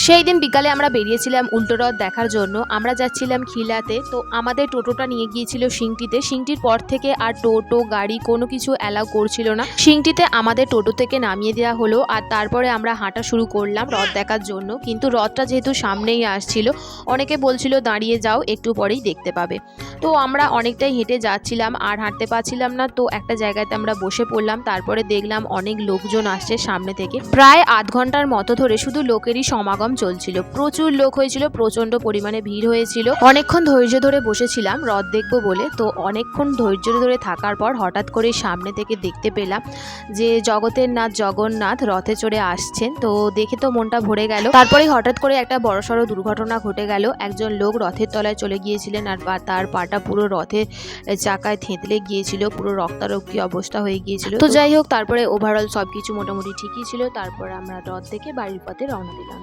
সেই দিন বিকালে আমরা বেরিয়েছিলাম উল্টো রথ দেখার জন্য। আমরা যাচ্ছিলাম খিলাতে, তো আমাদের টোটোটা নিয়ে গিয়েছিল সিংটিতে। সিংটির পর থেকে আর টোটো গাড়ি কোনো কিছু অ্যালাউ করছিল না। সিংটিতে আমাদের টোটো থেকে নামিয়ে দেওয়া হলো, আর তারপরে আমরা হাঁটা শুরু করলাম রথ দেখার জন্য। কিন্তু রথটা যেহেতু সামনেই আসছিল, অনেকে বলছিল দাঁড়িয়ে যাও, একটু পরেই দেখতে পাবে। তো আমরা অনেকটাই হেঁটে যাচ্ছিলাম, আর হাঁটতে পারছিলাম না, তো একটা জায়গাতে আমরা বসে পড়লাম। তারপরে দেখলাম অনেক লোকজন আসছে সামনে থেকে। প্রায় আধ ঘন্টার মতো ধরে শুধু লোকেরই সমাগম চলছিল। প্রচুর লোক হয়েছিল, প্রচন্ড পরিমাণে ভিড় হয়েছিল। অনেকক্ষণ ধৈর্য ধরে বসেছিলাম রথ দেখবো বলে। তো অনেকক্ষণ ধৈর্য ধরে থাকার পর হঠাৎ করে সামনে থেকে দেখতে পেলাম যে জগতের নাথ জগন্নাথ রথে চড়ে আসছেন। তো দেখে তো মনটা ভরে গেল। তারপরে হঠাৎ করে একটা বড়সড় দুর্ঘটনা ঘটে গেল। একজন লোক রথের তলায় চলে গিয়েছিলেন, আর তার পাটা পুরো রথের চাকায় থেঁতলে গিয়েছিল, পুরো রক্তারক্তি অবস্থা হয়ে গিয়েছিল। তো যাই হোক, তারপরে ওভারঅল সবকিছু মোটামুটি ঠিকই ছিল। তারপর আমরা রথ দেখে বাড়ির পথে রওনা দিলাম।